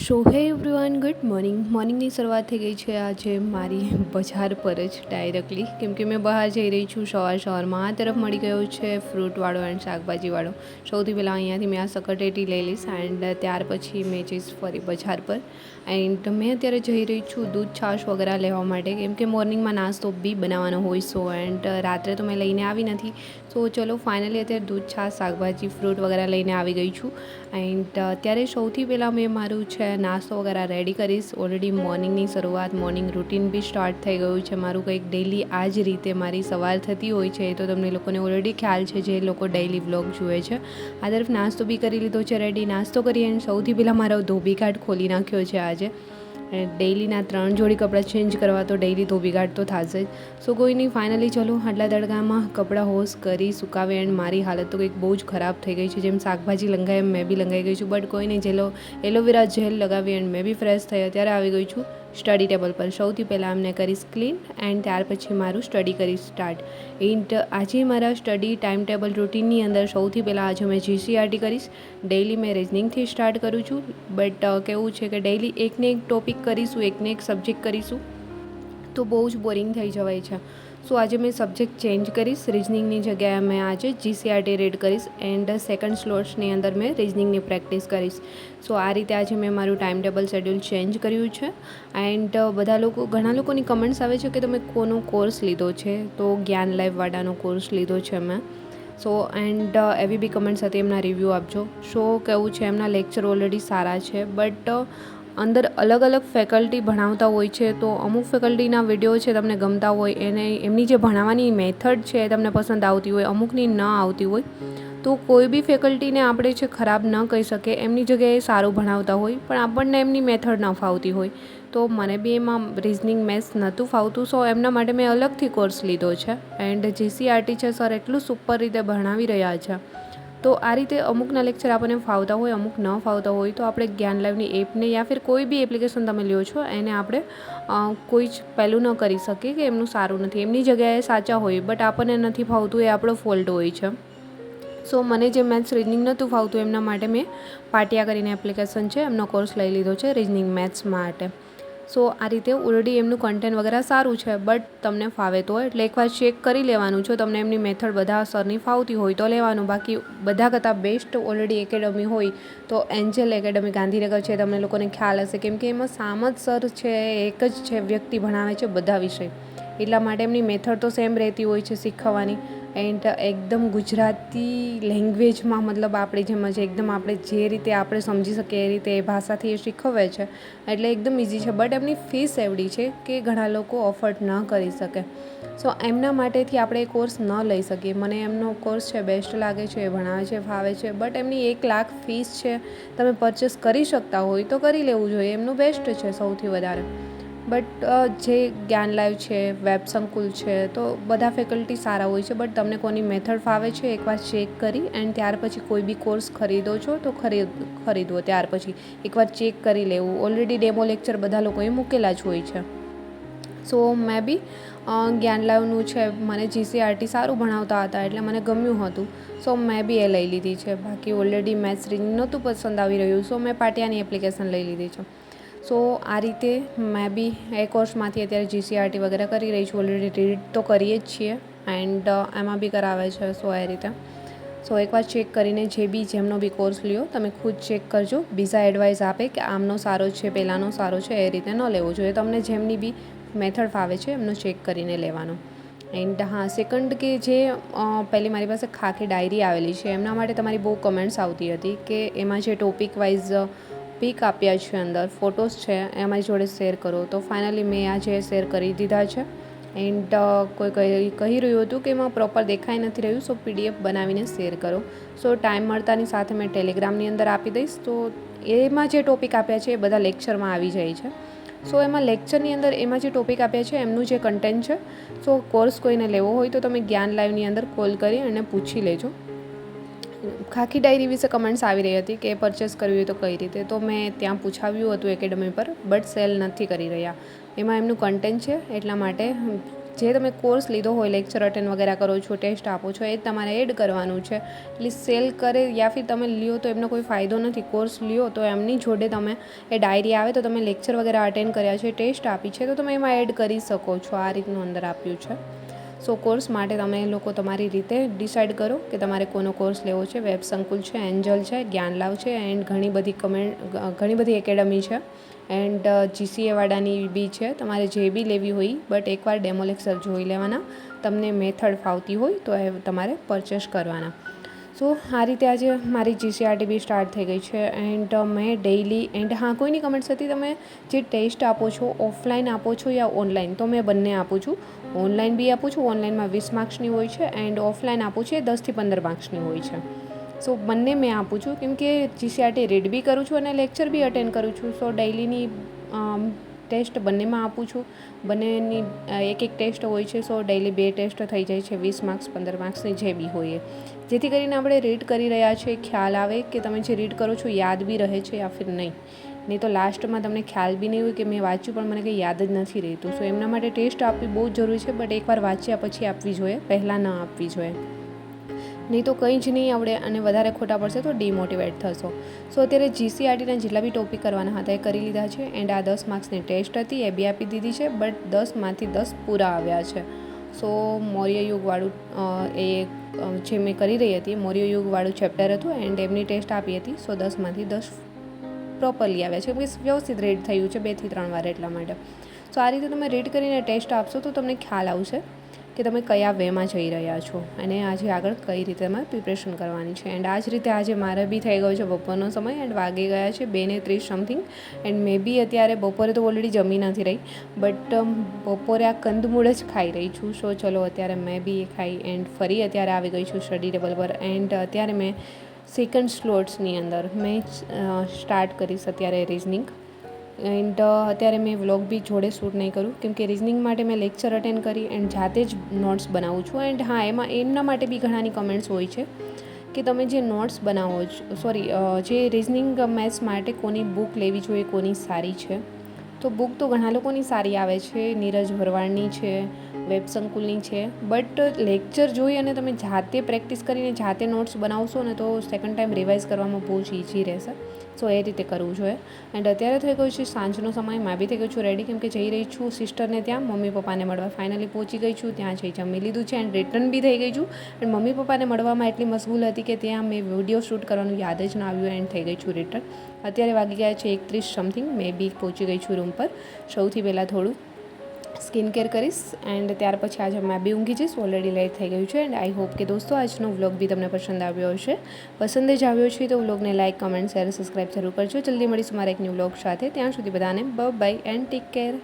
સો હે everyone, good મોર્નિંગની શરૂઆત થઈ ગઈ છે આજે મારી બજાર પર જ ડાયરેક્ટલી, કેમ કે મેં બહાર જઈ રહી છું. સવારમાં આ તરફ મળી ગયો છે ફ્રૂટવાળો એન્ડ શાકભાજીવાળો. સૌથી પહેલાં અહીંયાથી મેં આ સકટેટી લઈ લઈશ એન્ડ ત્યાર પછી મેં જઈશ ફરી બજાર પર. એન્ડ મેં અત્યારે જઈ રહી છું દૂધ છાશ વગેરે લેવા માટે, કેમ કે મોર્નિંગમાં નાસ્તો બી બનાવવાનો હોય. સો એન્ડ રાત્રે તો મેં લઈને આવી નથી. સો ચલો ફાઇનલી અત્યારે દૂધ છાશ શાકભાજી ફ્રૂટ વગેરે લઈને આવી ગઈ છું. એન્ડ અત્યારે સૌથી પહેલાં મેં મારું છે નાસ્તો વગેરે રેડી કરીશ. ઓલરેડી મોર્નિંગની શરૂઆત, મોર્નિંગ રૂટીન બી સ્ટાર્ટ થઈ ગયું છે મારું. કંઈક ડેઈલી આ જ રીતે મારી સવાર થતી હોય છે, એ તો તમને લોકોને ઓલરેડી ખ્યાલ છે જે લોકો ડેઈલી વ્લોગ જુએ છે. આ તરફ નાસ્તો બી કરી લીધો છે રેડી. નાસ્તો કરી અને સૌથી પહેલાં મારો ધોબી કાર્ડ ખોલી નાખ્યો છે આજે. ડેઈલીના 3 જોડી કપડાં ચેન્જ કરવા તો ડેઈલી ધોબી કાર્ડ તો થશે જ. સો કોઈ નહીં, ફાઇનલી ચલો આટલા તડકામાં કપડાં હોશ કરી સુકાવે એન્ડ મારી હાલત તો કંઈક બહુ જ ખરાબ થઈ ગઈ છે. જેમ શાકભાજી લંગાઈ એમ મેં બી લંગાઈ ગઈ છું. બટ કોઈ નહીં, એલોવેરા જેલ લગાવી એન્ડ મેં બી ફ્રેશ થઈ અત્યારે આવી ગઈ છું સ્ટડી ટેબલ પર. સૌથી પહેલાં અમને કરીશ ક્લીન એન્ડ ત્યાર પછી મારું સ્ટડી કરીશ સ્ટાર્ટ. એન્ડ આજે મારા સ્ટડી ટાઈમ ટેબલ રૂટીનની અંદર સૌથી પહેલાં આજે મેં GCRT કરીશ. ડેઈલી મેં રિઝનિંગથી સ્ટાર્ટ કરું છું. બટ કેવું છે કે ડેઈલી એકને એક ટોપિક કરીશું, એકને એક સબ્જેક્ટ કરીશું તો બહુ જ બોરિંગ થઈ જવાય છે. સો આજે મેં સબ્જેક્ટ ચેન્જ કરીશ. રિઝનિંગની જગ્યાએ મેં આજે GCRT રીડ કરીશ એન્ડ સેકન્ડ સ્લોટ્સની અંદર મેં રિઝનિંગની પ્રેક્ટિસ કરીશ. સો આ રીતે આજે મેં મારું ટાઈમ ટેબલ શેડ્યુલ ચેન્જ કર્યું છે. એન્ડ ઘણા લોકોની કમેન્ટ્સ આવે છે કે તમે કોનો કોર્સ લીધો છે, તો જ્ઞાન લાઈવવાળાનો કોર્સ લીધો છે મેં. સો એન્ડ એવી બી કમેન્ટ્સ હતી, એમના રિવ્યૂ આપજો. શો કેવું છે, એમના લેક્ચર ઓલરેડી સારા છે. બટ અંદર અલગ અલગ ફેકલ્ટી ભણાવતા હોય છે, તો અમુક ફેકલ્ટીના વિડીયો છે તમને ગમતા હોય, એને એમની જે ભણાવવાની મેથડ છે એ તમને પસંદ આવતી હોય, અમુકની ન આવતી હોય. તો કોઈ બી ફેકલ્ટીને આપણે છે ખરાબ ન કહી શકીએ. એમની જગ્યાએ સારું ભણાવતા હોય પણ આપણને એમની મેથડ ન ફાવતી હોય. તો મને બી એમાં રિઝનિંગ મેથ્સ નહોતું ફાવતું. સો એમના માટે મેં અલગથી કોર્સ લીધો છે. એન્ડ GCRT છે સર એટલું સુપર રીતે ભણાવી રહ્યા છે. તો આ રીતે અમુકના લેક્ચર આપણને ફાવતા હોય, અમુક ન ફાવતા હોય, તો આપણે જ્ઞાન લાઈવની એપને યા ફિર કોઈ બી એપ્લિકેશન તમે લ્યો છો એને આપણે કોઈ જ પહેલું ન કરી શકીએ કે એમનું સારું નથી. એમની જગ્યાએ સાચા હોય બટ આપણને નથી ફાવતું, એ આપણો ફોલ્ટ હોય છે. સો મને જે મેથ્સ રિઝનિંગ નહોતું ફાવતું એમના માટે મેં પાટિયા કરીને એપ્લિકેશન છે, એમનો કોર્સ લઈ લીધો છે રિઝનિંગ મેથ્સ માટે. સો આ રીતે ઓલરેડી એમનું કન્ટેન્ટ વગેરે સારું છે, બટ તમને ફાવે તો એટલે એકવાર ચેક કરી લેવાનું. જો તમને એમની મેથડ બધા સરની ફાવતી હોય તો લેવાનું. બાકી બધા કરતાં બેસ્ટ ઓલરેડી એકેડમી હોય તો એન્જલ એકેડમી ગાંધીનગર છે, તમને લોકોને ખ્યાલ હશે. કેમ કે એમાં સામત સર છે, એક જ છે વ્યક્તિ ભણાવે છે બધા વિષય. એટલા માટે એમની મેથડ તો સેમ રહેતી હોય છે શીખવવાની. એન્ડ એકદમ ગુજરાતી લેંગ્વેજમાં, મતલબ આપણી જેમ જ એકદમ આપણે જે રીતે આપણે સમજી શકીએ એ રીતે એ ભાષાથી એ શીખવે છે, એટલે એકદમ ઇઝી છે. બટ એમની ફીસ એવડી છે કે ઘણા લોકો અફોર્ડ ન કરી શકે. સો એમના માટેથી આપણે એ કોર્સ ન લઈ શકીએ. મને એમનો કોર્સ છે બેસ્ટ લાગે છે, ભણાવે છે, ફાવે છે. બટ એમની 1 લાખ ફીસ છે. તમે પરચેસ કરી શકતા હોય તો કરી લેવું જોઈએ, એમનું બેસ્ટ છે સૌથી વધારે. બટ જે જ્ઞાન લાઈવ છે, વેબ સંકુલ છે, તો બધા ફેકલ્ટી સારા હોય છે. બટ તમને કોની મેથડ ફાવે છે એકવાર ચેક કરી એન્ડ ત્યાર પછી કોઈ બી કોર્સ ખરીદો છો તો ખરીદવો. ત્યાર પછી એકવાર ચેક કરી લેવું. ઓલરેડી ડેમો લેક્ચર બધા લોકોએ મૂકેલા જ હોય છે. સો મેં બી જ્ઞાન લાઈવનું છે, મને GCRT સારું ભણાવતા હતા એટલે મને ગમ્યું હતું. સો મેં બી એ લઈ લીધી છે. બાકી ઓલરેડી મેથ્સ રીડિંગ નહોતું પસંદ આવી રહ્યું, સો મેં પાટિયાની એપ્લિકેશન લઈ લીધી છે. સો આ રીતે મેં બી એ કોર્સમાંથી અત્યારે GCRT વગેરે કરી રહી છું. ઓલરેડી રીડ તો કરીએ જ છીએ એન્ડ એમાં બી કરાવે છે. સો એ રીતે એકવાર ચેક કરીને જે બી જેમનો બી કોર્સ લ્યો તમે ખુદ ચેક કરજો. બીજા એડવાઇસ આપે કે આમનો સારો છે, પહેલાંનો સારો છે, એ રીતે ન લેવો જોઈએ. તમને જેમની બી મેથડ ફાવે છે એમનો ચેક કરીને લેવાનો. એન્ડ હા, સેકન્ડ કે જે પહેલી મારી પાસે ખાખી ડાયરી આવેલી છે, એમના માટે તમારી બહુ કમેન્ટ્સ આવતી હતી કે એમાં જે ટોપિક વાઇઝ પિક આપ્યા છે, અંદર ફોટોસ છે, એ અમારી જોડે શેર કરો. તો ફાઇનલી મેં આજે શેર કરી દીધા છે. એન્ડ કોઈ કહી રહ્યું હતું કે એમાં પ્રોપર દેખાઈ નથી રહ્યું, સો PDF બનાવીને શેર કરો. સો ટાઈમ મળતાની સાથે મેં ટેલિગ્રામની અંદર આપી દઈશ. તો એમાં જે ટોપિક આપ્યા છે એ બધા લેક્ચરમાં આવી જાય છે. સો એમાં લેક્ચરની અંદર એમાં જે ટોપિક આપ્યા છે એમનું જે કન્ટેન્ટ છે, સો કોર્સ કોઈને લેવો હોય તો તમે જ્ઞાન લાઈવની અંદર કોલ કરી અને પૂછી લેજો. ખાખી ડાયરી વિશે કમેન્ટ્સ આવી રહી હતી કે પરચેસ કરવી હોય તો કઈ રીતે. તો મેં ત્યાં પૂછાવ્યું હતું એકેડમી પર, બટ સેલ નથી કરી રહ્યા. એમાં એમનું કન્ટેન્ટ છે એટલા માટે જે તમે કોર્સ લીધો હોય, લેક્ચર અટેન્ડ વગેરે કરો છો, ટેસ્ટ આપો છો, એ તમારે એડ કરવાનું છે. એટલે સેલ કરે યા ફિર તમે લ્યો તો એમનો કોઈ ફાયદો નથી. કોર્સ લ્યો તો એમની જોડે તમે એ ડાયરી આવે તો તમે લેક્ચર વગેરે અટેન્ડ કર્યા છે, ટેસ્ટ આપી છે, તો તમે એમાં એડ કરી શકો છો. આ રીતનું અંદર આપ્યું છે. સો કોર્સ માટે તમે લોકો તમારી રીતે ડિસાઇડ કરો કે તમારે કોનો કોર્સ લેવો છે. વેબ સંકુલ છે, એન્જલ છે, જ્ઞાનલાવ છે એન્ડ ઘણી બધી એકેડમી છે એન્ડ GCA વાળાની બી છે. તમારે જે બી લેવી હોય, બટ એકવાર ડેમો લેક્ચર જોઈ લેવાના. તમને મેથડ ફાવતી હોય તો એ તમારે પરચેસ કરવાના. સો આ રીતે આજે મારી GCRT બી સ્ટાર્ટ થઈ ગઈ છે એન્ડ મેં ડેઇલી એન્ડ કોઈની કમેન્ટ્સ હતી તમે જે ટેસ્ટ આપો છો ઓફલાઈન આપો છો યા ઓનલાઈન, તો મેં બંને આપું છું. ઓનલાઈન બી આપું છું. ઓનલાઈનમાં 20 માર્ક્સની હોય છે એન્ડ ઓફલાઈન આપું છું એ 10 થી 15 માર્ક્સની હોય છે. સો બંને મેં આપું છું કેમ કે GCRT રીડ બી કરું છું અને લેક્ચર બી અટેન્ડ કરું છું. સો ડેઇલીની ટેસ્ટ બંનેમાં આપું છું. બંનેની એક ટેસ્ટ હોય છે. સો ડેઇલી 2 ટેસ્ટ થઈ જાય છે, 20 માર્ક્સ 15 માર્ક્સની જે બી હોય, જેથી કરીને આપણે રીડ કરી રહ્યા છીએ, ખ્યાલ આવે કે તમે જે રીડ કરો છો યાદ બી રહે છે યા ફિર નહીં તો લાસ્ટમાં તમને ખ્યાલ બી નહીં હોય કે મેં વાંચ્યું પણ મને કંઈ યાદ જ નથી રહેતું. સો એમના માટે ટેસ્ટ આપવી બહુ જ જરૂરી છે, બટ એકવાર વાંચ્યા પછી આપવી જોઈએ, પહેલાં ન આપવી જોઈએ. નહીં તો કંઈ જ નહીં આવડે અને વધારે ખોટા પડશે તો ડિમોટિવેટ થશો. સો અત્યારે GCRTના જેટલા બી ટોપિક કરવાના હતા એ કરી લીધા છે એન્ડ આ 10 માર્ક્સની ટેસ્ટ હતી એ બી આપી દીધી છે, બટ 10માંથી 10 પૂરા આવ્યા છે. સો મૌર્ય યુગવાળું એ જે મેં કરી રહી હતી, મૌર્ય યુગવાળું ચેપ્ટર હતું એન્ડ એમની ટેસ્ટ આપી હતી. સો 10માંથી 10 પ્રોપરલી આવ્યા છે, કે વ્યવસ્થિત રીડ થયું છે 2 થી 3 વાર, એટલા માટે. સો આ રીતે તમે રીડ કરીને ટેસ્ટ આપશો તો તમને ખ્યાલ આવશે કે તમે કયા વેમાં જઈ રહ્યા છો અને આજે આગળ કઈ રીતે તમારે પ્રિપરેશન કરવાની છે. એન્ડ આ જ રીતે આજે મારે બી થઈ ગયો છે બપોરનો સમય એન્ડ વાગી ગયા છે 2:30 સમથિંગ એન્ડ મેં બી અત્યારે બપોરે તો ઓલરેડી જમી નથી રહી, બટ બપોરે આ કંદમૂળ જ ખાઈ રહી છું. સો ચલો અત્યારે મેં બી એ ખાઈ એન્ડ ફરી અત્યારે આવી ગઈ છું સ્ટડી ટેબલ પર એન્ડ અત્યારે મેં સેકન્ડ સ્લોટ્સની અંદર મેં સ્ટાર્ટ કરીશ અત્યારે રિઝનિંગ એન્ડ અત્યારે મેં વ્લોગ બી જોડે શૂટ નહીં કરું કેમ કે રિઝનિંગ માટે મેં લેક્ચર અટેન્ડ કરી એન્ડ જાતે જ નોટ્સ બનાવું છું. એન્ડ હા, એમના માટે બી ઘણાની કમેન્ટ્સ હોય છે કે તમે જે નોટ્સ બનાવો છો, જે રિઝનિંગ મેથ્સ માટે કોની બુક લેવી જોઈએ, કોની સારી છે. તો બુક તો ઘણા લોકોની સારી આવે છે, નીરજ ભરવાડની છે, વેબ સંકુલની છે, બટ લેક્ચર જોઈ અને તમે જાતે પ્રેક્ટિસ કરીને જાતે નોટ્સ બનાવશો ને તો સેકન્ડ ટાઈમ રિવાઇઝ કરવામાં બહુ જ ઇઝી રહેશે. સો એ રીતે કરવું જોઈએ. એન્ડ અત્યારે થઈ ગયો છે સાંજનો સમય, મેં બી થઈ ગઈ છું રેડી કેમ કે જઈ રહી છું સિસ્ટરને ત્યાં મમ્મી પપ્પાને મળવા. ફાઇનલી પહોંચી ગઈ છું, ત્યાં જઈ જમી લીધું છે એન્ડ રિટર્ન બી થઈ ગઈ છું. એન્ડ મમ્મી પપ્પાને મળવામાં એટલી મશગુલ હતી કે ત્યાં મેં વિડીયો શૂટ કરવાનું યાદ જ ના આવ્યું એન્ડ થઈ ગઈ છું રિટર્ન. અત્યારે વાગી ગયા છે 31 સમથિંગ, મેં બી પહોંચી ગઈ છું રૂમ પર. સૌથી પહેલાં થોડું સ્કિન કેર કરીશ એન્ડ ત્યાર પછી આજે મેં બી ઊંઘી જઈશ. ઓલરેડી લેટ થઈ ગયું છે એન્ડ આઈ હોપ કે દોસ્તો આજનો વ્લોગ બી તમને પસંદ આવ્યો હશે. પસંદ જ આવ્યો છે તો વ્લોગને લાઇક, કમેન્ટ, શેર, સબસ્ક્રાઈબ જરૂર કરજો. જલ્દી મળીશું મારા એક ન્યૂ વ્લોગ સાથે. ત્યાં સુધી બધાને બાય એન્ડ ટેક કેર.